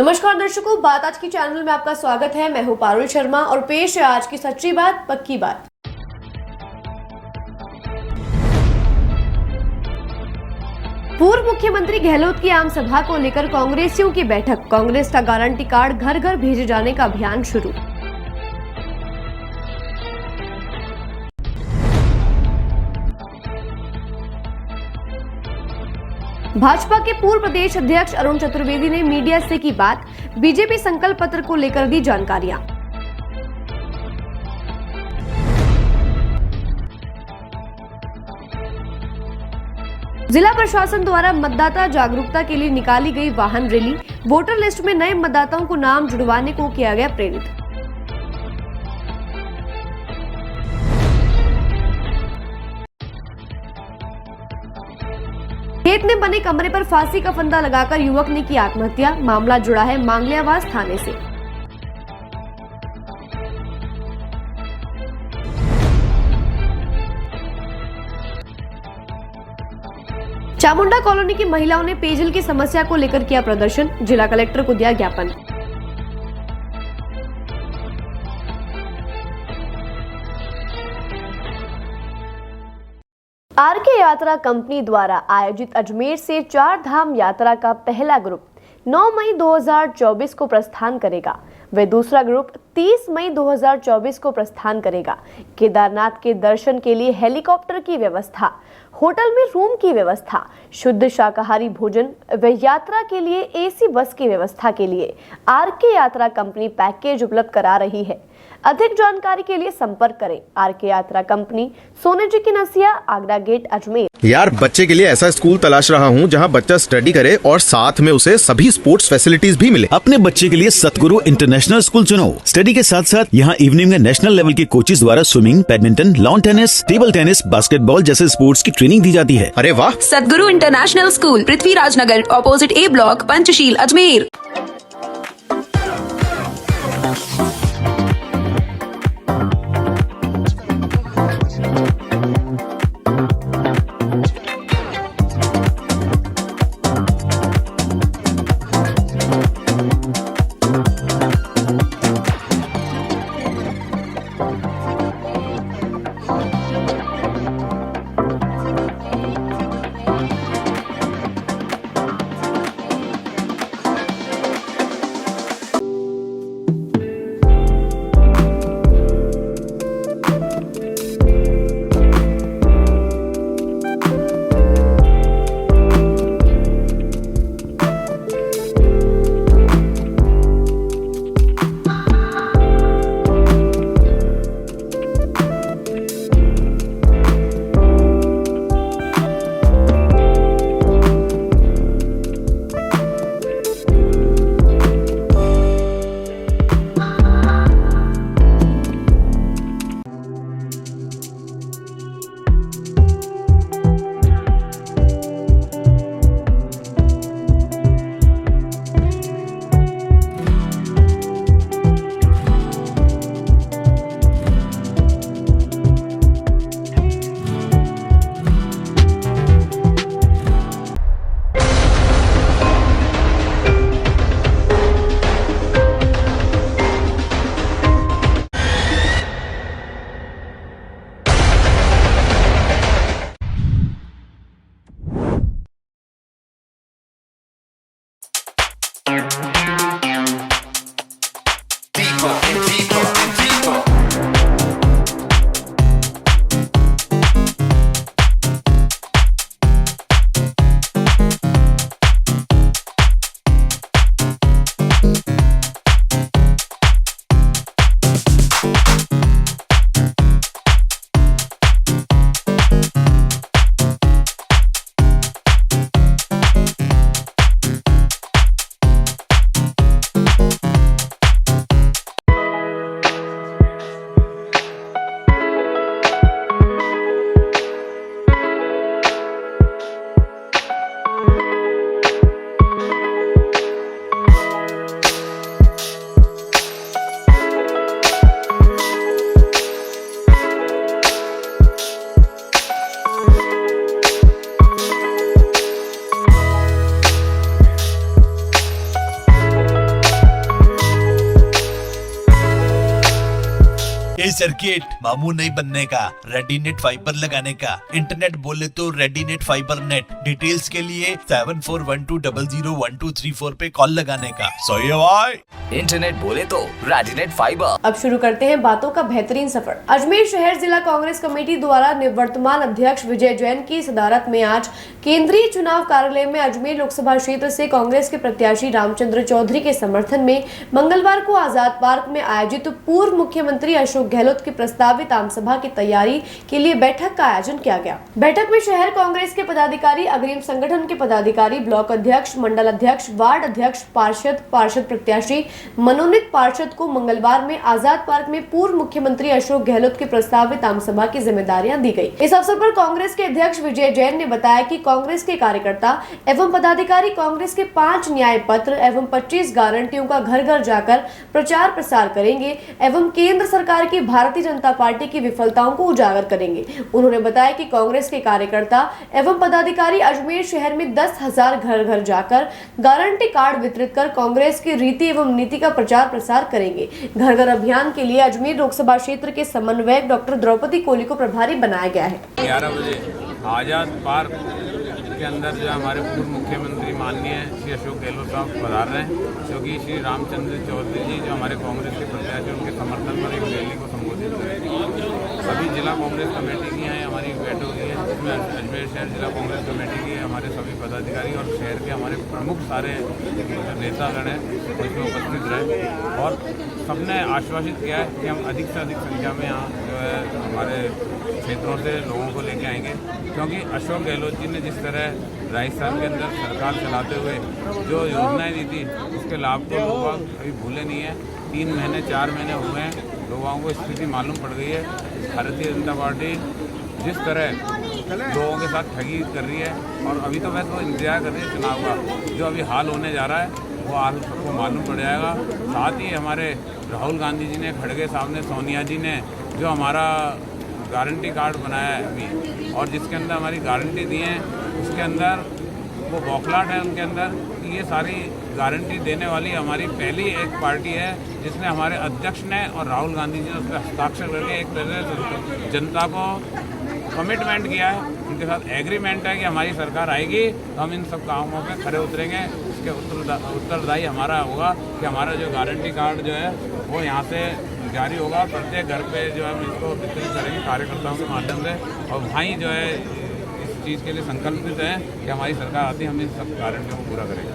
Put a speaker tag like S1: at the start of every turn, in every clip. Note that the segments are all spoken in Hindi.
S1: नमस्कार दर्शकों, बात आज की चैनल में आपका स्वागत है। मैं हूं पारुल शर्मा और पेश है आज की सच्ची बात पक्की बात। पूर्व मुख्यमंत्री गहलोत की आम सभा को लेकर कांग्रेसियों की बैठक। कांग्रेस का गारंटी कार्ड घर घर भेजे जाने का अभियान शुरू। भाजपा के पूर्व प्रदेश अध्यक्ष अरुण चतुर्वेदी ने मीडिया से की बात। बीजेपी संकल्प पत्र को लेकर दी जानकारियां। जिला प्रशासन द्वारा मतदाता जागरूकता के लिए निकाली गई वाहन रैली। वोटर लिस्ट में नए मतदाताओं को नाम जुड़वाने को किया गया प्रेरित। खेत में बने कमरे पर फांसी का फंदा लगाकर युवक ने की आत्महत्या। मामला जुड़ा है मांगलियावास थाने से। चामुंडा कॉलोनी की महिलाओं ने पेयजल की समस्या को लेकर किया प्रदर्शन। जिला कलेक्टर को दिया ज्ञापन। आरके यात्रा कंपनी द्वारा आयोजित अजमेर से चार धाम यात्रा का पहला ग्रुप 9 मई 2024 को प्रस्थान करेगा। वे दूसरा ग्रुप 30 मई 2024 को प्रस्थान करेगा। केदारनाथ के दर्शन के लिए हेलीकॉप्टर की व्यवस्था, होटल में रूम की व्यवस्था, शुद्ध शाकाहारी भोजन व यात्रा के लिए एसी बस की व्यवस्था के लिए आरके यात्रा कंपनी पैकेज उपलब्ध करा रही है। अधिक जानकारी के लिए संपर्क करें आरके यात्रा कंपनी, सोने जी की नसिया, आगरा गेट, अजमेर।
S2: यार, बच्चे के लिए ऐसा स्कूल तलाश रहा हूँ जहाँ बच्चा स्टडी करे और साथ में उसे सभी स्पोर्ट्स फैसिलिटीज भी मिले।
S3: अपने बच्चे के लिए सतगुरु इंटरनेशनल स्कूल चुनो। स्टडी के साथ साथ यहाँ इवनिंग में नेशनल लेवल के कोचेज द्वारा swimming, badminton, lawn tennis, table tennis, basketball जैसे स्पोर्ट्स की ट्रेनिंग दी जाती है।
S2: अरे वाह!
S4: Satguru international school, Prithviraj Nagar, opposite A block, Panchsheel, Ajmer.
S5: Circuit, मामू नहीं बनने का, रेडीनेट फाइबर लगाने का। इंटरनेट बोले तो रेडीनेट फाइबर नेट। डिटेल्स के लिए 7412001234 पे कॉल लगाने का। सही है भाई।
S6: इंटरनेट बोले तो रेडीनेट फाइबर।
S1: अब शुरू करते हैं बातों का बेहतरीन सफर। अजमेर शहर जिला कांग्रेस कमेटी द्वारा निवर्तमान अध्यक्ष विजय जैन की सदारत में आज केंद्रीय चुनाव कार्यालय में अजमेर लोकसभा क्षेत्र से कांग्रेस के प्रत्याशी रामचंद्र चौधरी के समर्थन में मंगलवार को आजाद पार्क में आयोजित पूर्व मुख्यमंत्री अशोक गहलोत की प्रस्तावित आमसभा की तैयारी के लिए बैठक का आयोजन किया गया। बैठक में शहर कांग्रेस के पदाधिकारी, अग्रिम संगठन के पदाधिकारी, ब्लॉक अध्यक्ष, मंडल अध्यक्ष, वार्ड अध्यक्ष, पार्षद प्रत्याशी, मनोनीत पार्षद को मंगलवार में आजाद पार्क में पूर्व मुख्यमंत्री अशोक गहलोत की प्रस्तावित आमसभा की जिम्मेदारियां दी गई। इस अवसर पर कांग्रेस के अध्यक्ष विजय जैन ने बताया कि कांग्रेस के कार्यकर्ता एवं पदाधिकारी कांग्रेस के 5 न्याय पत्र एवं 25 गारंटियों का घर घर जाकर प्रचार प्रसार करेंगे एवं केंद्र सरकार की भारतीय जनता पार्टी की विफलताओं को उजागर करेंगे। उन्होंने बताया कि कांग्रेस के कार्यकर्ता एवं पदाधिकारी अजमेर शहर में 10,000 घर घर जाकर गारंटी कार्ड वितरित कर कांग्रेस की रीति एवं नीति का प्रचार प्रसार करेंगे। घर घर अभियान के लिए अजमेर लोकसभा क्षेत्र के समन्वयक डॉक्टर द्रौपदी कोली को प्रभारी बनाया गया है।
S7: 11 बजे आजाद पार्क के अंदर जो हमारे पूर्व मुख्यमंत्री माननीय श्री अशोक गहलोत साहब पधार रहे हैं, क्योंकि श्री रामचंद्र चौधरी जी जो हमारे कांग्रेस के प्रत्याशी उनके समर्थन पर एक रैली को संबोधित करेंगे। सभी जिला कांग्रेस कमेटी की हैं हमारी बैठक हुई है, जिसमें अजमेर शहर जिला कांग्रेस कमेटी के हमारे सभी पदाधिकारी और शहर के हमारे प्रमुख सारे नेतागण हैं उसमें उपस्थित रहे और सबने आश्वासित किया है कि हम अधिक से अधिक संख्या में यहाँ जो है हमारे क्षेत्रों से लोगों को लेके आएंगे, क्योंकि अशोक गहलोत जी ने जिस तरह राजस्थान के अंदर सरकार चलाते हुए जो योजनाएं दी थी उसके लाभ तो लोग अभी भूले नहीं है। 3 महीने 4 महीने हुए हैं, लोगों को स्थिति मालूम पड़ गई है। भारतीय जनता पार्टी जिस तरह लोगों के साथ ठगी कर रही है और अभी तो वैसे वो इंतजार कर रही है चुनाव का, जो अभी हाल होने जा रहा है वो हाल सबको मालूम पड़ जाएगा। साथ ही हमारे राहुल गांधी जी ने, खड़गे साहब ने, सोनिया जी ने जो हमारा गारंटी कार्ड बनाया है अभी और जिसके अंदर हमारी गारंटी दी है, उसके अंदर वो बौखलाहट है उनके अंदर कि ये सारी गारंटी देने वाली हमारी पहली एक पार्टी है जिसने हमारे अध्यक्ष ने और राहुल गांधी जी ने उस पर हस्ताक्षर करके एक तरह से जनता को कमिटमेंट किया है, उनके साथ एग्रीमेंट है कि हमारी सरकार आएगी तो हम इन सब कामों पे खड़े उतरेंगे। इसके उत्तरदायी हमारा होगा कि हमारा जो गारंटी कार्ड जो है वो यहाँ से जारी होगा, प्रत्येक घर पे जो है हम इसको वितरित करेंगे कार्यकर्ताओं के माध्यम से और वहीं जो है इस चीज़ के लिए संकल्पित हैं कि हमारी सरकार आती है हम इन सब गारंटियों को पूरा करेंगे।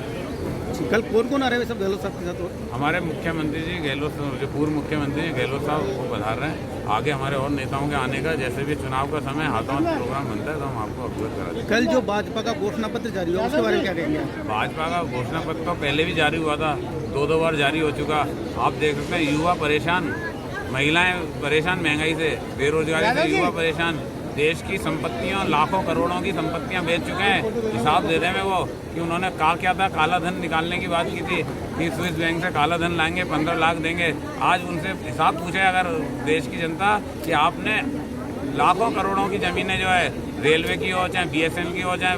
S8: कल कौन आ रहे हैं सब गहलोत साहब के साथ?
S7: हमारे मुख्यमंत्री जी गहलोत, जो पूर्व मुख्यमंत्री गहलोत साहब वो पधार रहे हैं। आगे हमारे और नेताओं के आने का जैसे भी चुनाव का समय हाथों हाथ प्रोग्राम बनता है तो हम आपको अवगत करा देंगे।
S8: कल जो भाजपा का घोषणा पत्र जारी हुआ उसके बारे में क्या कहेंगे?
S7: भाजपा का घोषणा पत्र तो पहले भी जारी हुआ था, 2 बार जारी हो चुका। आप देख सकते हैं युवा परेशान, महिलाएं परेशान महंगाई से, बेरोजगारी से युवा परेशान, देश की संपत्तियों, लाखों करोड़ों की संपत्तियां बेच चुके हैं। हिसाब दे रहे हैं वो कि उन्होंने क्या था, काला धन निकालने की बात की थी कि स्विस बैंक से काला धन लाएंगे, 15 लाख देंगे। आज उनसे हिसाब पूछे अगर देश की जनता कि आपने लाखों करोड़ों की ज़मीनें जो है रेलवे की हो, चाहे BSN की हो, चाहे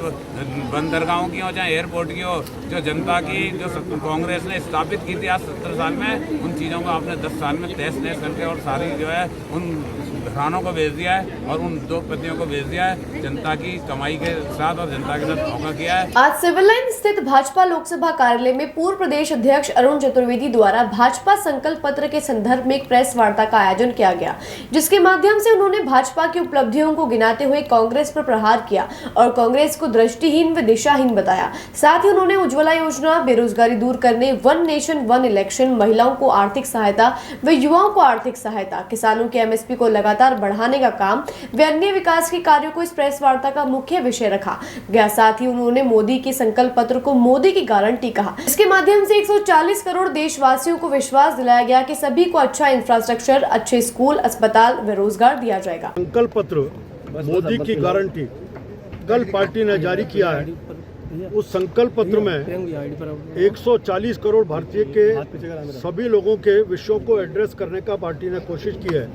S7: बंदरगाहों की हो, चाहे एयरपोर्ट की हो, जो जनता की जो कांग्रेस ने स्थापित की थी आज 70 साल में, उन चीज़ों को आपने 10 साल में तहस नहस करके और सारी जो है उन घरानों को बेच दिया है और उन 2 पतियों को बेच दिया है। जनता की कमाई के साथ और जनता के साथ धोखा किया है।
S1: आज सिविल लाइन स्थित भाजपा लोकसभा कार्यालय में पूर्व प्रदेश अध्यक्ष अरुण चतुर्वेदी द्वारा भाजपा संकल्प पत्र के संदर्भ में एक प्रेस वार्ता का आयोजन किया गया, जिसके माध्यम से उन्होंने भाजपा की उपलब्धियों को गिनाते हुए कांग्रेस पर प्रहार किया और कांग्रेस को दृष्टिहीन व दिशाहीन बताया। साथ ही उन्होंने उज्ज्वला योजना, बेरोजगारी दूर करने, 1 नेशन 1 इलेक्शन, महिलाओं को आर्थिक सहायता व युवाओं को आर्थिक सहायता, किसानों के MSP को लगातार बढ़ाने का काम व अन्य विकास के कार्यों को इस प्रेस वार्ता का मुख्य विषय रखा गया। साथ ही उन्होंने मोदी के संकल्प पत्र को मोदी की गारंटी कहा। इसके माध्यम से 140 करोड़ देशवासियों को विश्वास दिलाया गया कि सभी को अच्छा इंफ्रास्ट्रक्चर, अच्छे स्कूल, अस्पताल व रोजगार दिया जाएगा।
S9: संकल्प पत्र मोदी की गारंटी कल पार्टी ने जारी किया है। उस संकल्प पत्र में 140 करोड़ भारतीय के सभी लोगों के विषयों को एड्रेस करने का पार्टी ने कोशिश की है।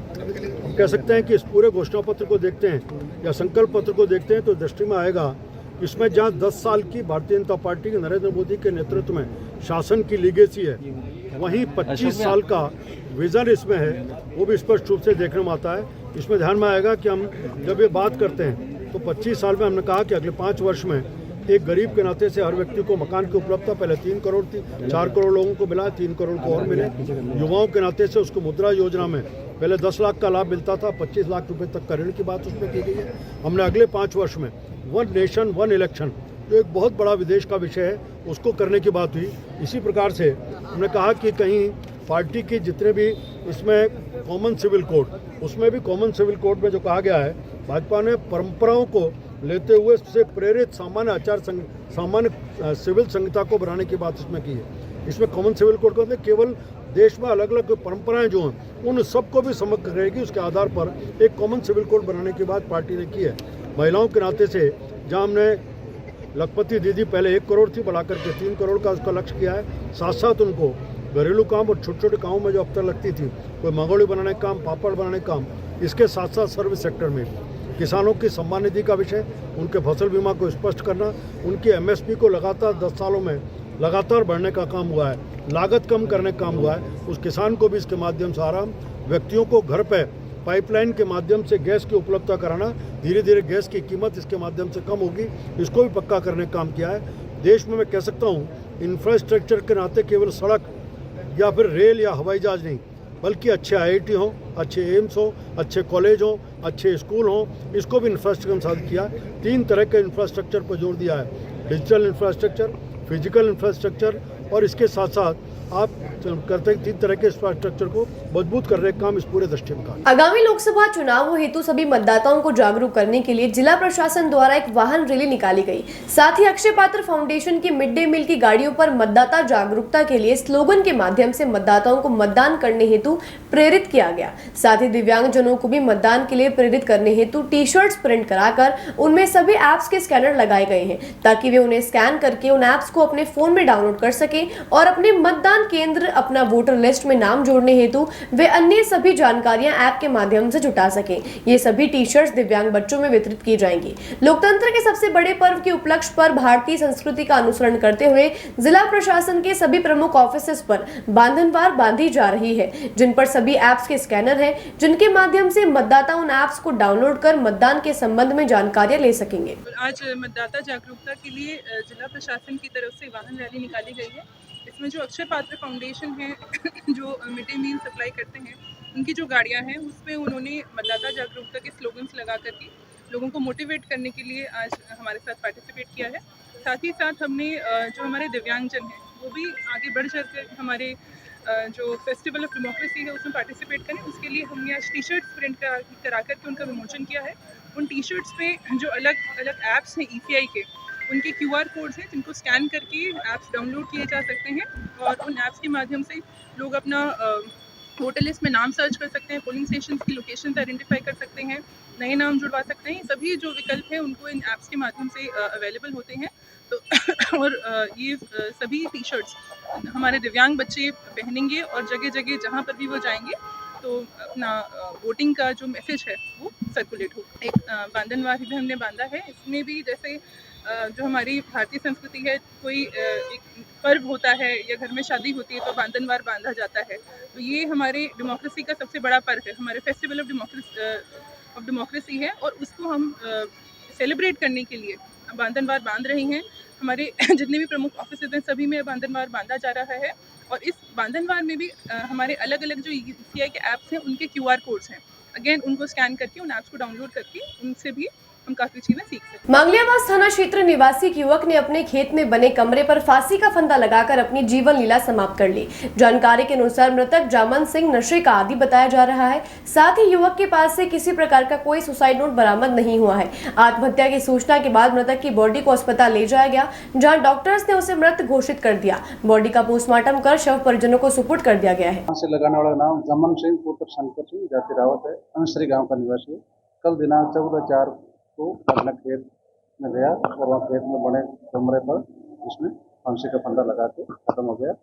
S9: हम कह सकते हैं कि इस पूरे घोषणा पत्र को देखते हैं या संकल्प पत्र को देखते हैं तो दृष्टि में आएगा इसमें जहाँ 10 साल की भारतीय जनता पार्टी के नरेंद्र मोदी के नेतृत्व में शासन की लीगेसी है, वहीं 25 साल का विज़न इसमें है, वो भी स्पष्ट रूप से देखने में आता है। इसमें ध्यान में आएगा कि हम जब ये बात करते हैं तो 25 साल में हमने कहा कि अगले 5 वर्ष में एक गरीब के नाते से हर व्यक्ति को मकान की उपलब्धता पहले 3 करोड़ थी, 4 करोड़ लोगों को मिला, 3 करोड़ को और मिले। युवाओं के नाते से उसको मुद्रा योजना में पहले 10 लाख का लाभ मिलता था, 25 लाख रुपए तक का ऋण की बात उसमें की गई है। हमने अगले 5 वर्ष में 1 नेशन 1 इलेक्शन, जो एक बहुत बड़ा विदेश का विषय है, उसको करने की बात हुई। इसी प्रकार से हमने कहा कि कहीं पार्टी की जितने भी इसमें कॉमन सिविल कोड, उसमें भी कॉमन सिविल कोड में जो कहा गया है, भाजपा ने परंपराओं को लेते हुए से प्रेरित सामान्य सिविल संहिता को बनाने की बात इसमें की है। इसमें कॉमन सिविल कोड का मतलब केवल देश में अलग अलग परंपराएं जो हैं उन सबको भी समग्र रहेगी, उसके आधार पर एक कॉमन सिविल कोड बनाने की बात पार्टी ने की है। महिलाओं के नाते से जहाँ हमने लखपति दीदी पहले 1 करोड़ थी, बढ़ाकर के 3 करोड़ का उसका लक्ष्य किया है। साथ साथ उनको घरेलू काम और छोटे छोटे कामों में जो अब तक लगती थी, कोई मंगोड़ी बनाने का काम, पापड़ बनाने का काम, इसके साथ साथ सर्विस सेक्टर में किसानों की सम्मान निधि का विषय, उनके फसल बीमा को स्पष्ट करना, उनकी एमएसपी को लगातार 10 सालों में लगातार बढ़ने का काम हुआ है, लागत कम करने का काम हुआ है। उस किसान को भी इसके माध्यम से आराम, व्यक्तियों को घर पे पाइपलाइन के माध्यम से गैस की उपलब्धता कराना, धीरे धीरे गैस की कीमत इसके माध्यम से कम होगी, इसको भी पक्का करने का काम किया है। देश में मैं कह सकता हूँ इंफ्रास्ट्रक्चर के नाते केवल सड़क या फिर रेल या हवाई जहाज नहीं, बल्कि अच्छे IIT हों, अच्छे एम्स हों, अच्छे कॉलेज हों, अच्छे स्कूल हों, इसको भी इंफ्रास्ट्रक्चर साथ किया। 3 तरह के इंफ्रास्ट्रक्चर पर जोर दिया है, डिजिटल इंफ्रास्ट्रक्चर, फिजिकल इंफ्रास्ट्रक्चर, और इसके साथ साथ आप करते हैं 3 तरह के इंफ्रास्ट्रक्चर को मजबूत करने का काम इस पूरे दृष्टि में का।
S1: आगामी लोकसभा चुनावों हेतु सभी मतदाताओं को जागरूक करने के लिए जिला प्रशासन द्वारा एक वाहन रैली निकाली गई। साथ ही अक्षय पात्र फाउंडेशन की मिड डे मील की गाड़ियों पर मतदाता जागरूकता के लिए स्लोगन के माध्यम से मतदाताओं को मतदान करने हेतु प्रेरित किया गया। साथ ही दिव्यांगजनों को भी मतदान के लिए प्रेरित करने हेतु टी-शर्ट्स प्रिंट कराकर उनमें सभी ऐप्स के स्कैनर लगाए गए हैं, ताकि वे उन्हें स्कैन करके उन ऐप्स को अपने फोन में डाउनलोड कर सके और अपने मतदान केंद्र, अपना वोटर लिस्ट में नाम जोड़ने हेतु वे अन्य सभी जानकारियां ऐप के माध्यम से जुटा सकें। ये सभी टी-शर्ट्स दिव्यांग बच्चों में वितरित की जाएंगी। लोकतंत्र के सबसे बड़े पर्व के उपलक्ष्य पर भारतीय संस्कृति का अनुसरण करते हुए जिला प्रशासन के सभी प्रमुख ऑफिसेस पर बांधनवार बांधी जा रही है, जिन पर सभी ऐप्स के स्कैनर हैं, जिनके माध्यम से मतदाता उन ऐप्स को डाउनलोड कर मतदान के संबंध में जानकारियां ले सकेंगे।
S10: आज मतदाता जागरूकता के लिए जिला प्रशासन की तरफ से वाहन रैली निकाली गई है। इसमें जो अक्षय पात्र फाउंडेशन है जो मिड डे मील सप्लाई करते हैं, उनकी जो गाड़ियां हैं उसमें उन्होंने मतदाता जागरूकता के स्लोगन्स लगा करके लोगों को मोटिवेट करने के लिए आज हमारे साथ पार्टिसिपेट किया है। साथ ही साथ हमने जो हमारे दिव्यांगजन हैं वो भी आगे बढ़ चढ़ कर हमारे जो फेस्टिवल ऑफ डेमोक्रेसी है उसमें पार्टिसिपेट करें, उसके लिए हमने आज टी-शर्ट्स प्रिंट करा करके उनका विमोचन किया है। उन टी-शर्ट्स पे जो अलग अलग ऐप्स हैं ECI के, उनके QR कोड्स हैं जिनको स्कैन करके ऐप्स डाउनलोड किए जा सकते हैं और उन ऐप्स के माध्यम से लोग अपना वोटर लिस्ट में नाम सर्च कर सकते हैं, पोलिंग स्टेशन की लोकेशन आइडेंटिफाई कर सकते हैं, नए नाम जुड़वा सकते हैं। सभी जो विकल्प हैं उनको इन ऐप्स के माध्यम से अवेलेबल होते हैं। तो और ये सभी टी-शर्ट्स हमारे दिव्यांग बच्चे पहनेंगे और जगह जगह जहाँ पर भी वो जाएंगे तो अपना वोटिंग का जो मैसेज है वो सर्कुलेट होगा। एक बांधनवार भी हमने बांधा है। इसमें भी जैसे जो हमारी भारतीय संस्कृति है, कोई एक पर्व होता है या घर में शादी होती है तो बांधनवार बांधा जाता है, तो ये हमारे डेमोक्रेसी का सबसे बड़ा पर्व है, हमारे फेस्टिवल ऑफ डेमोक्रेसी है और उसको हम सेलिब्रेट करने के लिए बांधनवार बांध रही हैं। हमारे जितने भी प्रमुख ऑफिसेज हैं सभी में बांधनवार बांधा जा रहा है और इस बांधनवार में भी हमारे अलग अलग जो ECI के ऐप्स हैं उनके QR कोड्स हैं, अगेन उनको स्कैन करके उन ऐप्स को डाउनलोड करके उनसे भी हम काफी चीजें सीख सकते हैं।
S1: मांगलियाबाद थाना क्षेत्र निवासी एक युवक ने अपने खेत में बने कमरे पर फांसी का फंदा लगाकर अपनी जीवन लीला समाप्त कर ली। जानकारी के अनुसार मृतक जामन सिंह नशे का आदी बताया जा रहा है। साथ ही युवक के पास से किसी प्रकार का कोई सुसाइड नोट बरामद नहीं हुआ है। आत्महत्या की सूचना के बाद मृतक की बॉडी को अस्पताल ले जाया गया, जहाँ डॉक्टर्स ने उसे मृत घोषित कर दिया। बॉडी का पोस्टमार्टम कर शव परिजनों को सुपुर्द कर दिया गया है।
S11: फांसी लगाने वाला नाम जामन सिंह पुत्र शंकर सिंह जाति रावत है, अंसरी गाँव का निवासी है। कल दिनांक 14/4 को अपने खेत में गया और वहाँ खेत में बने कमरे पर उसमें फांसी का फंदा लगा के खत्म हो गया।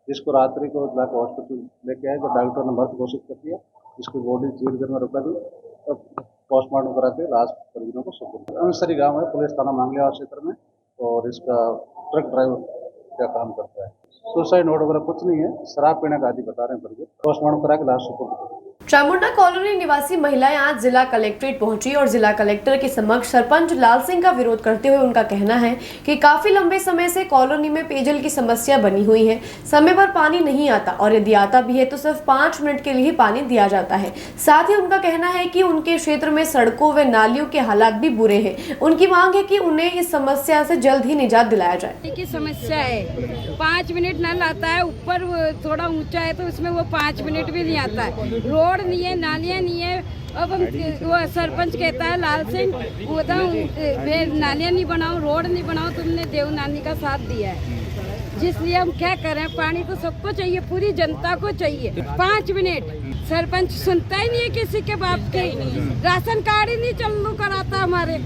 S11: इसको रात्रि को लाकर हॉस्पिटल लेके आए, तो डॉक्टर ने मृत घोषित कर दिया। इसकी बॉडी चीरगढ़ में रखा दी और पोस्टमार्टम करा के लाश परिजनों को सुपुर्द। अंसरी गाँव है, पुलिस थाना मांगलियाबाद क्षेत्र में। और इसका ट्रक ड्राइवर का काम करता है। सुसाइड नोट वगैरह कुछ नहीं है, शराब पीने का आदि बता रहे हैं। पर पोस्टमार्टम करा के लाश सुपुर्द करेंगे।
S1: चामुंडा कॉलोनी निवासी महिलाएं आज जिला कलेक्ट्रेट पहुंची और जिला कलेक्टर के समक्ष सरपंच लाल सिंह का विरोध करते हुए उनका कहना है कि काफी लंबे समय से कॉलोनी में पेयजल की समस्या बनी हुई है। समय पर पानी नहीं आता और यदि आता भी है तो सिर्फ 5 मिनट के लिए पानी दिया जाता है। साथ ही उनका कहना है कि उनके क्षेत्र में सड़कों व नालियों के हालात भी बुरे हैं। उनकी मांग है कि उन्हें इस समस्या से जल्द ही निजात दिलाया जाए।
S12: की समस्या है, 5 मिनट नल आता है, ऊपर थोड़ा ऊंचा है तो उसमें वो 5 मिनट भी नहीं आता है। रोड नहीं है, नालियाँ नहीं है। अब वो सरपंच कहता है लाल सिंह, नालियाँ नहीं बनाओ, रोड नहीं बनाओ, तुमने देव नानी का साथ दिया है। जिसलिए हम क्या करें, पानी तो सबको चाहिए, पूरी जनता को चाहिए। 5 मिनट सरपंच सुनता ही नहीं है किसी के बाप के। राशन कार्ड ही नहीं चालू कराता हमारे।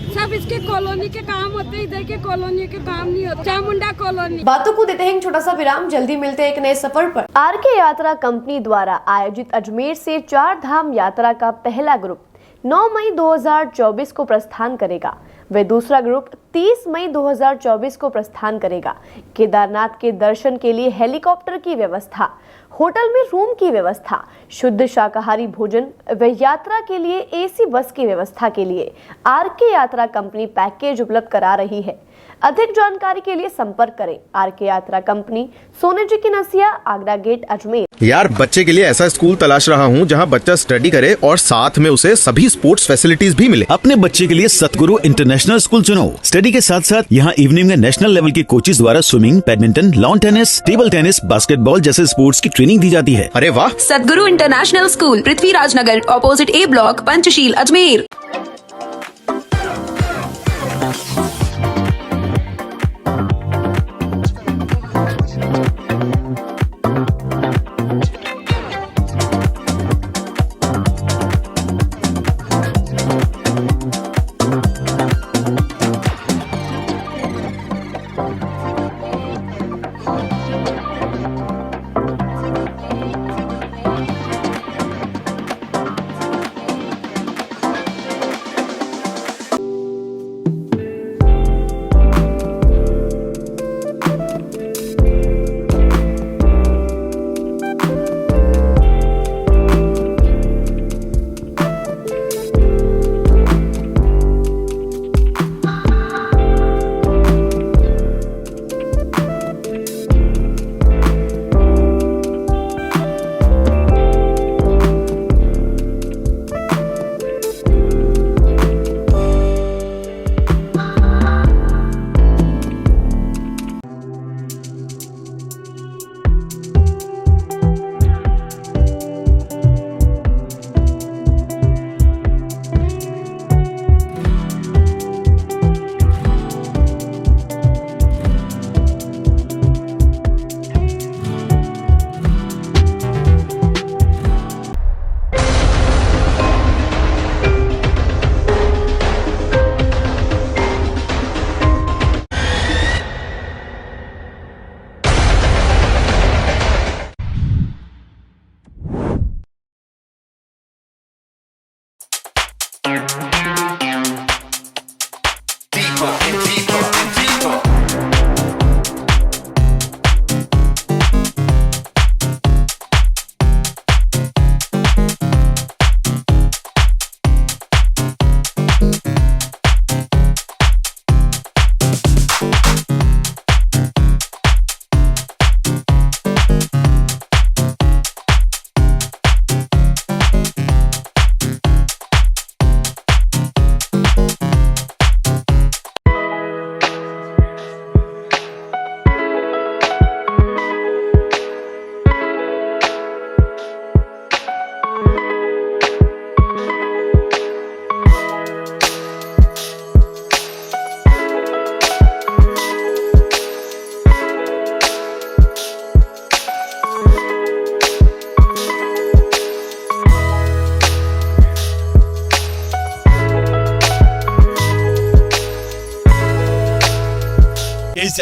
S12: सब इसके कॉलोनी के काम होते, इधर के कॉलोनी के काम नहीं होते। चामुंडा कॉलोनी।
S1: बातों को देते हैं छोटा सा विराम, जल्दी मिलते हैं एक नए सफर पर। आरके यात्रा कंपनी द्वारा आयोजित अजमेर से 4 धाम यात्रा का पहला ग्रुप 9 मई 2024 को प्रस्थान करेगा। वे दूसरा ग्रुप 30 मई 2024 को प्रस्थान करेगा। केदारनाथ के दर्शन के लिए हेलीकॉप्टर की व्यवस्था, होटल में रूम की व्यवस्था, शुद्ध शाकाहारी भोजन व यात्रा के लिए एसी बस की व्यवस्था के लिए आरके यात्रा कंपनी पैकेज उपलब्ध करा रही है। अधिक जानकारी के लिए संपर्क करें आरके यात्रा कंपनी, सोने जी की नसिया, आगरा गेट, अजमेर।
S2: यार बच्चे के लिए ऐसा स्कूल तलाश रहा हूँ जहाँ बच्चा स्टडी करे और साथ में उसे सभी स्पोर्ट्स फैसिलिटीज भी मिले।
S3: अपने बच्चे के लिए सतगुरु इंटरनेशनल स्कूल चुनो। स्टडी के साथ साथ यहाँ इवनिंग में नेशनल लेवल के कोचेज द्वारा swimming, badminton, lawn tennis, table tennis, basketball जैसे स्पोर्ट्स की ट्रेनिंग दी जाती है।
S2: अरे वाह!
S4: Satguru international school, Prithvi Rajnagar, opposite A block, Panchsheel, Ajmer.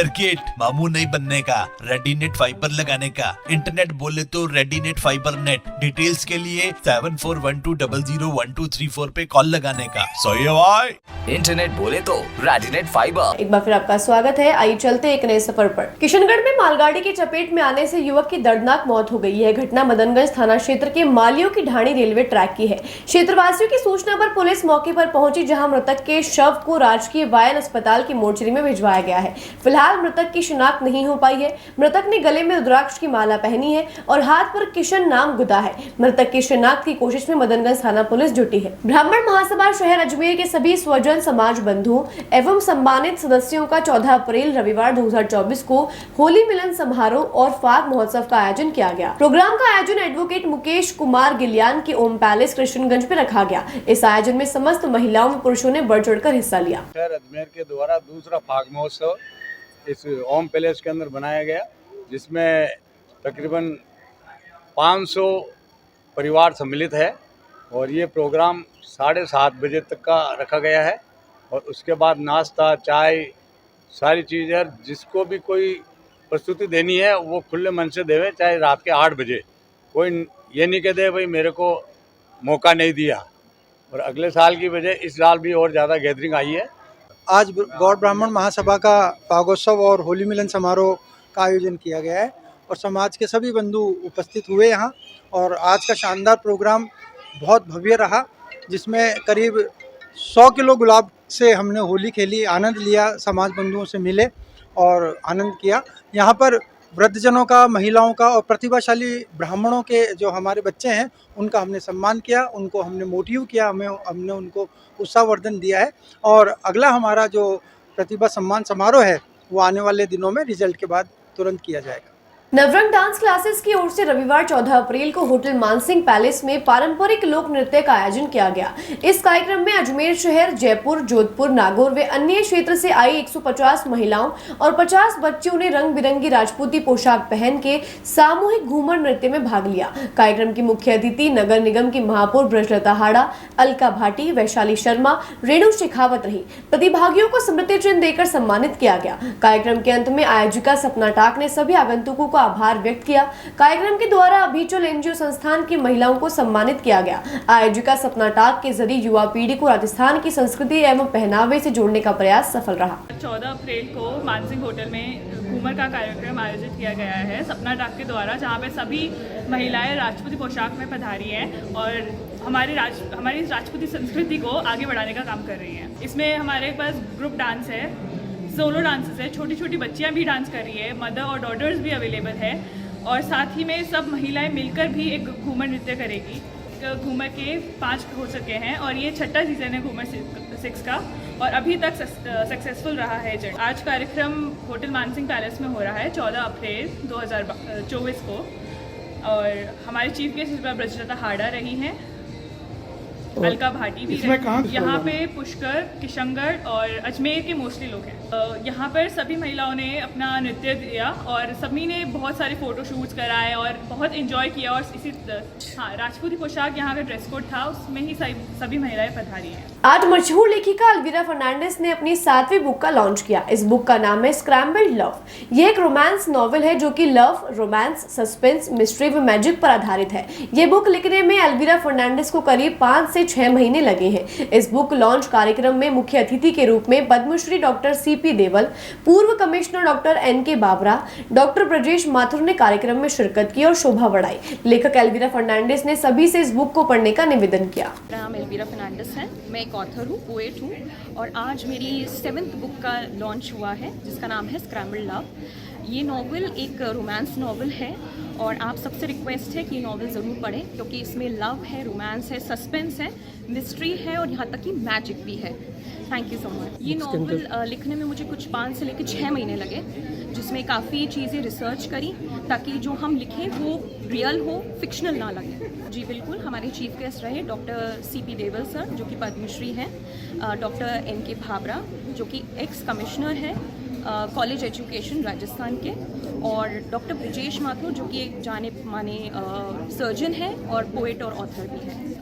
S5: Hair kit, मामू नहीं बनने का, रेडीनेट फाइबर लगाने का, इंटरनेट बोले तो रेडीनेट फाइबर नेट। डिटेल्स के लिए 7412001234 पे कॉल लगाने का। सही है भाई।
S6: इंटरनेट बोले तो रेडीनेट फाइबर।
S1: एक बार फिर आपका स्वागत है। आइए चलते एक नए सफर पर। किशनगढ़ में मालगाड़ी की चपेट में आने से युवक की दर्दनाक मौत हो गई। यह घटना मदनगंज थाना क्षेत्र के मालियों की ढाणी रेलवे ट्रैक की है। क्षेत्रवासियों की सूचना पर पुलिस मौके पर पहुंची, जहां मृतक के शव को राजकीय वायन अस्पताल की मोर्चरी में भिजवाया गया है। फिलहाल मृतक की शिनाख्त नहीं हो पाई है। मृतक ने गले में रुद्राक्ष की माला पहनी है और हाथ पर किशन नाम गुदा है। मृतक की शिनाख्त की कोशिश में मदनगंज थाना पुलिस जुटी है। ब्राह्मण महासभा शहर अजमेर के सभी स्वजन समाज बंधु एवं सम्मानित सदस्यों का 14 अप्रैल रविवार 2024 को होली मिलन समारोह और फाग महोत्सव का आयोजन किया गया। प्रोग्राम का आयोजन एडवोकेट मुकेश कुमार गिलियान के ओम पैलेस कृष्णगंज में रखा गया। इस आयोजन में समस्त महिलाओं व पुरुषों ने बढ़ चढ़कर हिस्सा लिया।
S13: शहर अजमेर के द्वारा दूसरा फाग महोत्सव इस ओम पैलेस के अंदर बनाया गया, जिसमें तकरीबन 500 परिवार सम्मिलित है और ये प्रोग्राम 7:30 बजे तक का रखा गया है। और उसके बाद नाश्ता, चाय, सारी चीज़ें, जिसको भी कोई प्रस्तुति देनी है वो खुले मन से देवे, चाहे रात के 8 बजे। कोई ये नहीं कह दे भाई मेरे को मौका नहीं दिया। और अगले साल की वजह इस साल भी और ज़्यादा गैदरिंग आई है।
S14: आज गौड़ ब्राह्मण महासभा का फागोत्सव और होली मिलन समारोह का आयोजन किया गया है और समाज के सभी बंधु उपस्थित हुए यहाँ। और आज का शानदार प्रोग्राम बहुत भव्य रहा, जिसमें करीब 100 किलो गुलाब से हमने होली खेली, आनंद लिया, समाज बंधुओं से मिले और आनंद किया। यहाँ पर वृद्धजनों का, महिलाओं का और प्रतिभाशाली ब्राह्मणों के जो हमारे बच्चे हैं उनका हमने सम्मान किया, उनको हमने मोटिव किया, हमने उनको उत्साहवर्धन दिया है। और अगला हमारा जो प्रतिभा सम्मान समारोह है वो आने वाले दिनों में रिजल्ट के बाद तुरंत किया जाएगा।
S1: नवरंग डांस क्लासेस की ओर से रविवार 14 अप्रैल को होटल मानसिंह पैलेस में पारंपरिक लोक नृत्य का आयोजन किया गया। इस कार्यक्रम में अजमेर शहर, जयपुर, जोधपुर, नागौर व अन्य क्षेत्र से आई 150 महिलाओं और 50 बच्चों ने रंग बिरंगी राजपूती पोशाक पहन के सामूहिक घूमर नृत्य में भाग लिया। कार्यक्रम की मुख्य अतिथि नगर निगम की महापौर ब्रजलता हाड़ा, अलका भाटी, वैशाली शर्मा, रेणु शेखावत रही। प्रतिभागियों को स्मृति चिन्ह देकर सम्मानित किया गया। कार्यक्रम के अंत में आयोजिका सपना टाक ने सभी आगंतुकों को आभार व्यक्त किया। कार्यक्रम के द्वारा अभिचल एनजीओ संस्थान की महिलाओं को सम्मानित किया गया। आयोजिका सपना टाक के जरिए युवा पीढ़ी को राजस्थान की संस्कृति एवं पहनावे से जोड़ने का प्रयास सफल रहा।
S10: 14 अप्रैल को मानसिंह होटल में घूमर का कार्यक्रम आयोजित किया गया है सपना टाक के द्वारा, जहाँ पे सभी महिलाएं राजपूती पोशाक में पधारी हैं और हमारी राजपूती संस्कृति को आगे बढ़ाने का काम कर रही हैं। इसमें हमारे पास ग्रुप डांस है, सोलो डांसेस है, छोटी छोटी बच्चियां भी डांस कर रही है, मदर और डॉटर्स भी अवेलेबल है और साथ ही में सब महिलाएं मिलकर भी एक घूमर नृत्य करेगी। घूमर के 5 हो चुके हैं और ये 6ठा सीजन है घूमर 6 का और अभी तक सक्सेसफुल रहा है। आज कार्यक्रम होटल मानसिंह पैलेस में हो रहा है 14 अप्रैल 2024 को और हमारे चीफ गेस्ट इस बार ब्रजलता हाड़ा रही हैं, अलका भाटी भी है। यहाँ पे पुष्कर, किशनगढ़ और अजमेर के मोस्टली लोग हैं। यहाँ पर सभी महिलाओं ने अपना नृत्य दिया और सभी ने बहुत सारे फोटो शूट्स कराए और बहुत एंजॉय किया। और इसी राजपूती पोशाक यहाँ का ड्रेस कोड था, उसमें ही सभी महिलाएं पधारी हैं।
S1: आज मशहूर लेखिका अलवीरा फर्नांडिस ने अपनी 7वीं बुक का लॉन्च किया। इस बुक का नाम है स्क्रैम्बल्ड लव। ये एक रोमांस नॉवल है जो कि लव, रोमांस, सस्पेंस, मिस्ट्री व मैजिक पर आधारित है। ये बुक लिखने में अलवीरा फर्नांडिस को करीब 5 से 6 महीने लगे हैं। इस बुक लॉन्च कार्यक्रम में मुख्य अतिथि के रूप में पद्मश्री डॉक्टर सीपी देवल, पूर्व commissioner doctor NK Babra, doctor Brajesh Mathur ने कार्यक्रम में शिरकत की और शोभा बढ़ाई। लेखक अलवीरा फर्नांडिस ने सभी से इस बुक को पढ़ने का निवेदन किया।
S15: मेरा नाम अलवीरा फर्नांडिस है, मैं एक ऑथर हूँ, पोएट हूँ और आज मेरी 7th बुक का लॉन्च हुआ है जिसका नाम है स्क्रैम्बल्ड लव। ये नॉवल एक रोमांस नॉवल है और आप सबसे रिक्वेस्ट है कि ये नॉवल ज़रूर पढ़ें क्योंकि इसमें लव है, रोमांस है, सस्पेंस है, मिस्ट्री है और यहाँ तक कि मैजिक भी है। Thank you so much. ये नॉवल लिखने में मुझे कुछ 5 से लेकर 6 महीने लगे, जिसमें काफ़ी चीज़ें रिसर्च करी ताकि जो हम लिखें वो रियल हो, फिक्शनल ना लगे। जी बिल्कुल, हमारे चीफ गेस्ट रहे डॉक्टर सीपी देवल सर जो कि पद्मश्री हैं, डॉक्टर एनके बाबरा जो कि एक्स कमिश्नर है कॉलेज एजुकेशन राजस्थान के, और डॉक्टर ब्रजेश माथुर जो कि एक जाने माने सर्जन है और पोएट और ऑथर भी है।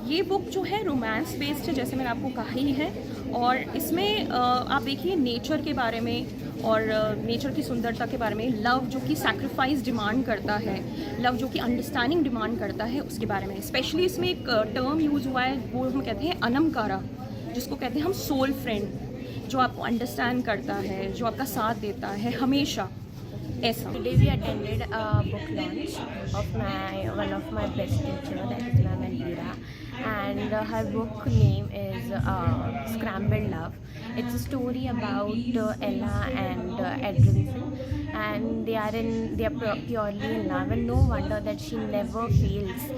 S15: ये बुक जो है रोमांस बेस्ड है जैसे मैंने आपको कहा ही है और इसमें आप देखिए नेचर के बारे में और नेचर की सुंदरता के बारे में, लव जो कि सैक्रिफाइस डिमांड करता है, लव जो कि अंडरस्टैंडिंग डिमांड करता है, उसके बारे में। स्पेशली इसमें एक टर्म यूज़ हुआ है, वो हम कहते हैं अनमकारा, जिसको कहते हैं हम सोल फ्रेंड, जो आपको अंडरस्टैंड करता है, जो आपका साथ देता है हमेशा, ऐसा।
S16: Today we attended a book launch of one of my best teacher, that is Ma'am Elvira, and her book name is Scrambled Love. It's a story about Ella and Edrinson, and they are purely in love, and no wonder that she never fails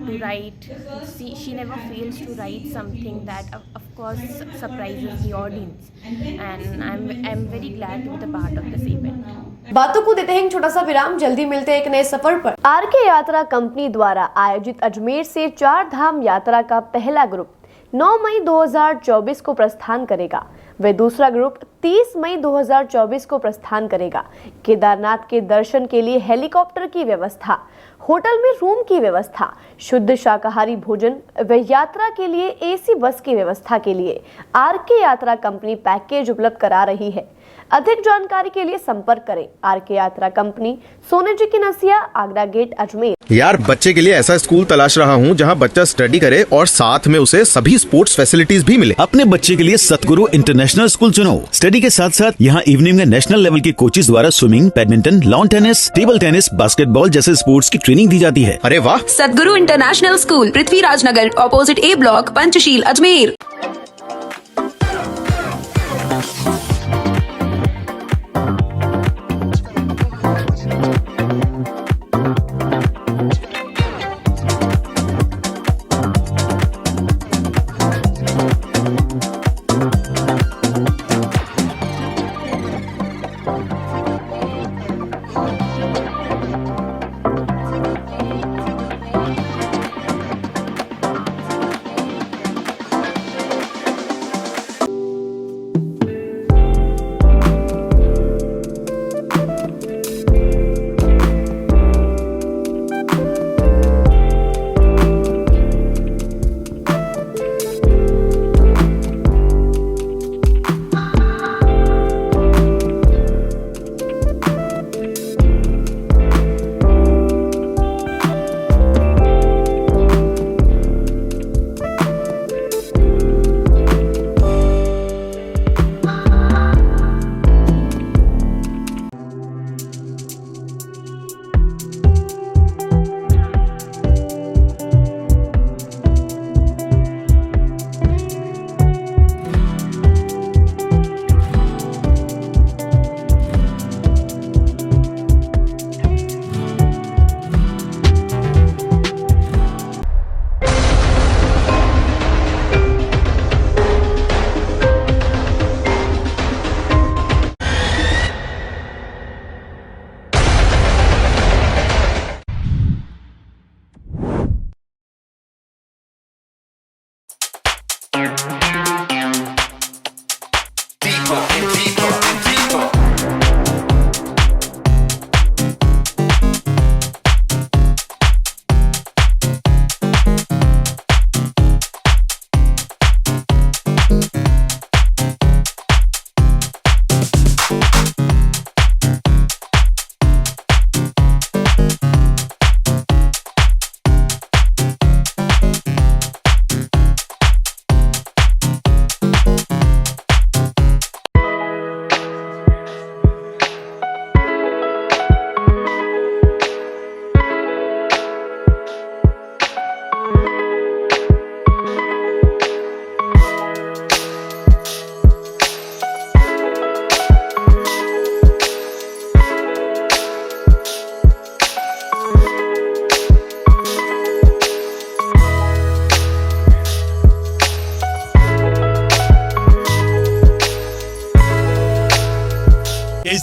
S16: to write. She never fails to write something that of course surprises the audience, and I'm very glad to be the part of this event.
S1: बातों को देते हैं एक छोटा सा विराम, जल्दी मिलते हैं एक नए सफर पर। आरके यात्रा कंपनी द्वारा आयोजित अजमेर से 4 धाम यात्रा का पहला ग्रुप 9 मई 2024 को प्रस्थान करेगा। वे दूसरा ग्रुप 30 मई 2024 को प्रस्थान करेगा। केदारनाथ के दर्शन के लिए हेलीकॉप्टर की व्यवस्था, होटल में रूम की व्यवस्था, शुद्ध शाकाहारी भोजन व यात्रा के लिए एसी बस की व्यवस्था के लिए आरके यात्रा कंपनी पैकेज उपलब्ध करा रही है। अधिक जानकारी के लिए संपर्क करें आरके यात्रा कंपनी, सोने जी की नसिया, आगरा गेट, अजमेर।
S2: यार बच्चे के लिए ऐसा स्कूल तलाश रहा हूँ जहाँ बच्चा स्टडी करे और साथ में उसे सभी स्पोर्ट्स फैसिलिटीज भी मिले।
S3: अपने बच्चे के लिए सतगुरु इंटरनेशनल स्कूल चुनो। स्टडी के साथ साथ यहाँ इवनिंग में नेशनल लेवल के कोचेज द्वारा swimming, badminton, lawn tennis, table tennis, basketball जैसे स्पोर्ट्स की ट्रेनिंग दी जाती है।
S2: अरे वाह!
S4: Satguru international school, Prithviraj Nagar, opposite A block, Panchsheel, Ajmer.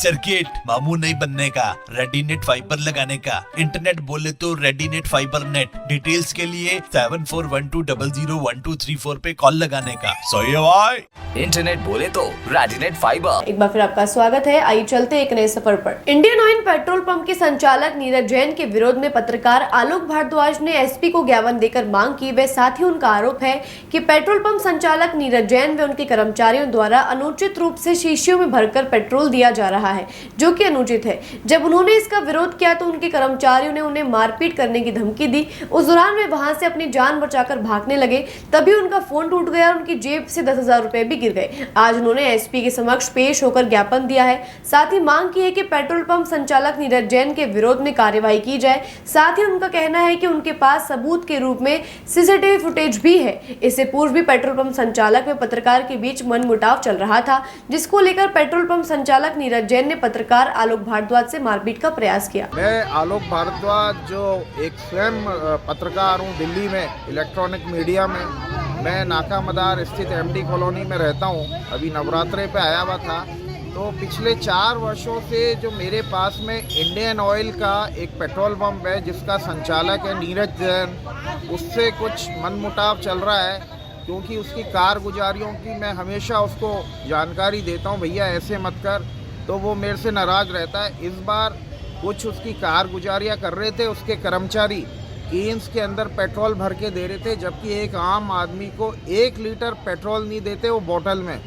S5: Circuit, मामू नहीं बनने का, रेडीनेट फाइबर लगाने का, इंटरनेट बोले तो रेडीनेट फाइबर नेट। डिटेल्स के लिए 7412001234 पे कॉल लगाने का। सही है भाई।
S6: इंटरनेट बोले तो रेडिनेट फाइबर।
S1: एक बार फिर आपका स्वागत है। आइए चलते एक नए सफर पर। इंडियन ऑयल पेट्रोल पंप के संचालक नीरज जैन के विरोध में पत्रकार आलोक भारद्वाज ने एसपी को ज्ञापन देकर मांग की। वे साथ ही उनका आरोप है कि पेट्रोल पंप संचालक नीरज जैन व उनके कर्मचारियों द्वारा अनुचित रूप से शीशियों में भरकर पेट्रोल दिया जा रहा है, जो कि अनुचित है। जब उन्होंने इसका विरोध किया तो उनके कर्मचारियों ने उन्हें मारपीट करने की धमकी दी। उस दौरान वे वहां से अपनी जान बचाकर भागने लगे। तभी उनका फोन टूट गया और उनकी जेब से 10,000 रुपए भी गिर गए। आज उन्होंने एसपी के समक्ष पेश होकर ज्ञापन दिया है। साथ ही मांग की है कि पेट्रोल पंप संचालक नीरज जैन के विरोध में कार्यवाही की जाए। साथ ही उनका कहना है कि उनके पास सबूत के रूप में सीसीटीवी फुटेज भी है। इससे पूर्व भी पेट्रोल पंप संचालक व पत्रकार के बीच मनमुटाव चल रहा था, जिसको लेकर पेट्रोल पंप संचालक नीरज जैन ने पत्रकार आलोक भारद्वाज से मारपीट का प्रयास किया।
S17: मैं आलोक भारद्वाज जो एक स्वयं पत्रकार हूँ दिल्ली में इलेक्ट्रॉनिक मीडिया में। मैं नाका मदार स्थित एमडी कॉलोनी में रहता हूँ। अभी नवरात्रे पे आया हुआ था। तो पिछले 4 वर्षों से जो मेरे पास में इंडियन ऑयल का एक पेट्रोल पंप है जिसका संचालक है नीरज जैन, उससे कुछ मनमुटाव चल रहा है, क्योंकि उसकी कारगुजारियों की मैं हमेशा उसको जानकारी देता हूँ, भैया ऐसे मत कर, तो वो मेरे से नाराज़ रहता है। इस बार कुछ उसकी कारगुजारियाँ कर रहे थे, उसके कर्मचारी केन्स के अंदर पेट्रोल भर के दे रहे थे, जबकि एक आम आदमी को 1 लीटर पेट्रोल नहीं देते वो बोतल में।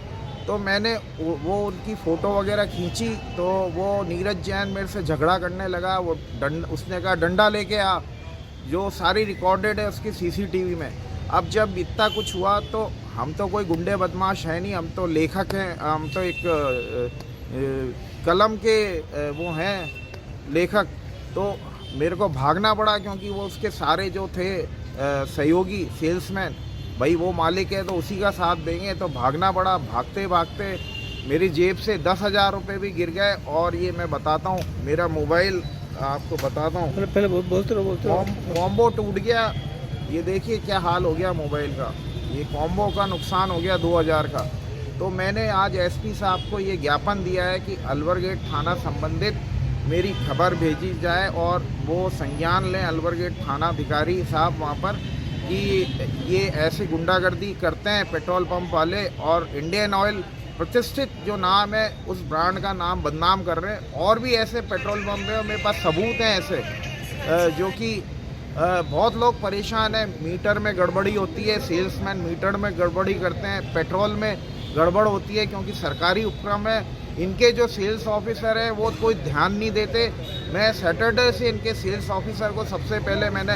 S17: तो मैंने वो उनकी फ़ोटो वगैरह खींची, तो वो नीरज जैन मेरे से झगड़ा करने लगा। वो उसने कहा डंडा लेके आ, जो सारी रिकॉर्डेड है उसकी सीसीटीवी में। अब जब इतना कुछ हुआ तो हम तो कोई गुंडे बदमाश है नहीं, हम तो लेखक हैं, हम तो एक कलम के वो हैं लेखक। तो मेरे को भागना पड़ा, क्योंकि वो उसके सारे जो थे सहयोगी सेल्समैन, भाई वो मालिक है तो उसी का साथ देंगे, तो भागना पड़ा। भागते भागते मेरी जेब से 10,000 रुपये भी गिर गए। और ये मैं बताता हूँ, मेरा मोबाइल आपको बताता हूँ,
S8: पहले बोलते रहो।
S17: कॉम्बो टूट गया। ये देखिए क्या हाल हो गया मोबाइल का। ये कॉम्बो का नुकसान हो गया 2,000 का। तो मैंने आज एसपी साहब को ये ज्ञापन दिया है कि अलवर गेट थाना संबंधित मेरी खबर भेजी जाए और वो संज्ञान लें अलवर गेट थाना अधिकारी साहब वहाँ पर कि ये ऐसे गुंडागर्दी करते हैं पेट्रोल पंप वाले, और इंडियन ऑयल प्रतिष्ठित जो नाम है उस ब्रांड का नाम बदनाम कर रहे हैं। और भी ऐसे पेट्रोल पंप है, मेरे पास सबूत हैं ऐसे, जो कि बहुत लोग परेशान हैं। मीटर में गड़बड़ी होती है, सेल्समैन मीटर में गड़बड़ी करते हैं, पेट्रोल में गड़बड़ होती है, क्योंकि सरकारी उपक्रम है। इनके जो सेल्स ऑफिसर है वो कोई ध्यान नहीं देते। मैं सैटरडे से इनके सेल्स ऑफिसर को सबसे पहले मैंने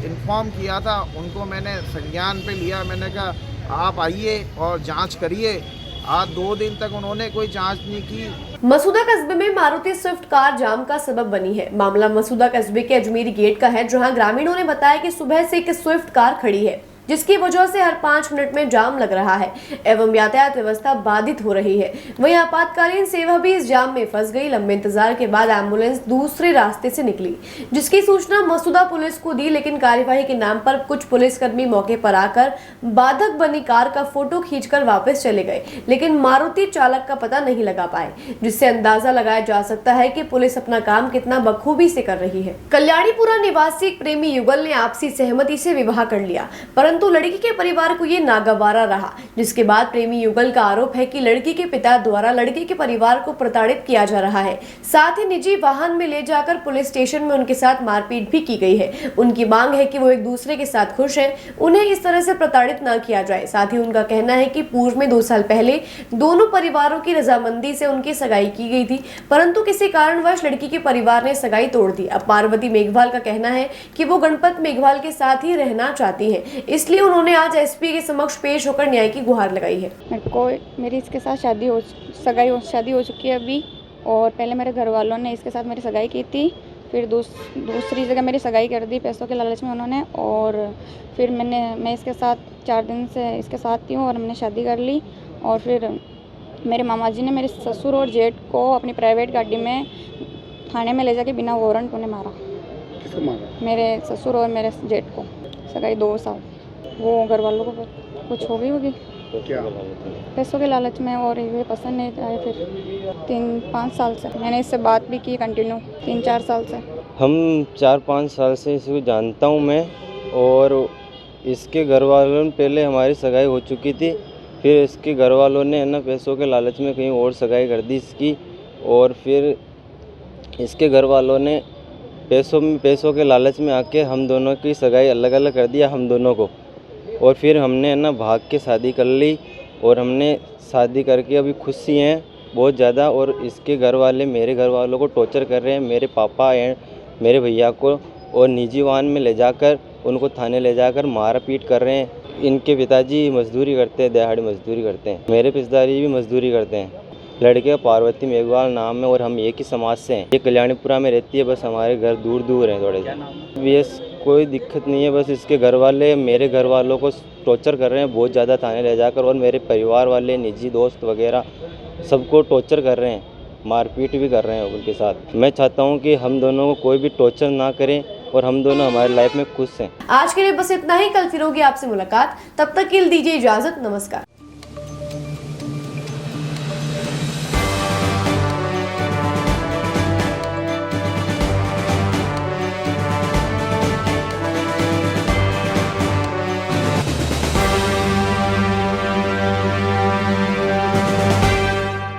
S17: इन्फॉर्म किया था, उनको मैंने संज्ञान पे लिया। मैंने कहा आप आइए और जांच करिए। आज 2 दिन तक उन्होंने कोई जांच नहीं की।
S1: मसूदा कस्बे में मारुति स्विफ्ट कार जाम का सबब बनी है। मामला मसूदा कस्बे के अजमेरी गेट का है, जहां ग्रामीणों ने बताया कि सुबह से एक स्विफ्ट कार खड़ी है, जिसकी वजह से हर 5 मिनट में जाम लग रहा है एवं यातायात व्यवस्था बाधित हो रही है। वहीं आपातकालीन सेवा भी इस जाम में फंस गई। लंबे इंतजार के बाद एम्बुलेंस दूसरे रास्ते से निकली, जिसकी सूचना मसूदा पुलिस को दी, लेकिन कार्यवाही के नाम पर कुछ पुलिसकर्मी मौके पर आकर बाधक बनी कार का फोटो खींचकर वापस चले गए, लेकिन मारुति चालक का पता नहीं लगा पाए, जिससे अंदाजा लगाया जा सकता है कि पुलिस अपना काम कितना बखूबी से कर रही है। कल्याणीपुरा निवासी एक प्रेमी युगल ने आपसी सहमति से विवाह कर लिया, परंतु लड़की के परिवार को ये नागवारा रहा, जिसके बाद प्रेमी युगल का आरोप है कि लड़की के पिता द्वारा लड़के के परिवार को प्रताड़ित किया जा रहा है। साथ ही निजी वाहन में ले जाकर पुलिस स्टेशन में उनके साथ मारपीट भी की गई है। उनकी मांग है कि वो एक दूसरे के साथ खुश हैं, उन्हें इस तरह से प्रताड़ित न किया जाए। साथ ही उनका कहना है कि पूर्व में 2 साल पहले दोनों परिवारों की रजामंदी से उनकी सगाई की गई थी, परंतु किसी कारणवश लड़की के परिवार ने सगाई तोड़ दी। अब पार्वती मेघवाल का कहना है कि वो गणपत मेघवाल के साथ ही रहना चाहती है, इसलिए उन्होंने आज एसपी के समक्ष पेश होकर न्याय की गुहार लगाई है।
S18: मेरी इसके साथ शादी हो चुकी है अभी, और पहले मेरे घर वालों ने इसके साथ मेरी सगाई की थी, फिर दूसरी जगह मेरी सगाई कर दी पैसों के लालच में उन्होंने, और फिर मैं इसके साथ 4 दिन से इसके साथ थी और हमने शादी कर ली। और फिर मेरे मामा जी ने मेरे ससुर और जेठ को अपनी प्राइवेट गाड़ी में थाने में ले जाके बिना वारंट उन्हें मारा।
S8: किसको मारा?
S18: मेरे ससुर और मेरे जेठ को। सगाई 2 साल। वो घर वालों को कुछ हो गई होगी। पैसों के लालच में, और ये पसंद नहीं आए। फिर 3-5 साल से मैंने इससे बात भी की कंटिन्यू, 3-4 साल से।
S19: हम 4-5 साल से इसको जानता हूँ मैं, और इसके घर वालों ने पहले हमारी सगाई हो चुकी थी, फिर इसके घर वालों ने है ना पैसों के लालच में कहीं और सगाई कर दी इसकी, और फिर इसके घर वालों ने पैसों के लालच में आके हम दोनों की सगाई अलग अलग कर दिया हम दोनों को, और फिर हमने है ना भाग के शादी कर ली, और हमने शादी करके अभी खुशी हैं बहुत ज़्यादा। और इसके घर वाले मेरे घर वालों को टॉर्चर कर रहे हैं, मेरे पापा एंड मेरे भैया को, और निजी वाहन में ले जाकर उनको थाने ले जाकर मार पीट कर रहे हैं। इनके पिताजी मजदूरी करते हैं, दिहाड़ी मजदूरी करते हैं, मेरे पिताजी भी मजदूरी करते हैं। लड़के का पार्वती मेघवाल नाम है, और हम एक ही समाज से हैं। ये कल्याणीपुरा में रहती है, बस हमारे घर दूर दूर हैं थोड़े से। बस कोई दिक्कत नहीं है, बस इसके घर वाले मेरे घर वालों को टॉर्चर कर रहे हैं बहुत ज़्यादा थाने ले जाकर, और मेरे परिवार वाले निजी दोस्त वगैरह सबको टॉर्चर कर रहे हैं, मारपीट भी कर रहे हैं उनके साथ। मैं चाहता हूँ कि हम दोनों को कोई भी टॉर्चर ना करें, और हम दोनों हमारी लाइफ में खुश हैं।
S1: आज के लिए बस इतना ही, कल फिर होगी आपसे मुलाकात, तब तक के लिए दीजिए इजाजत, नमस्कार।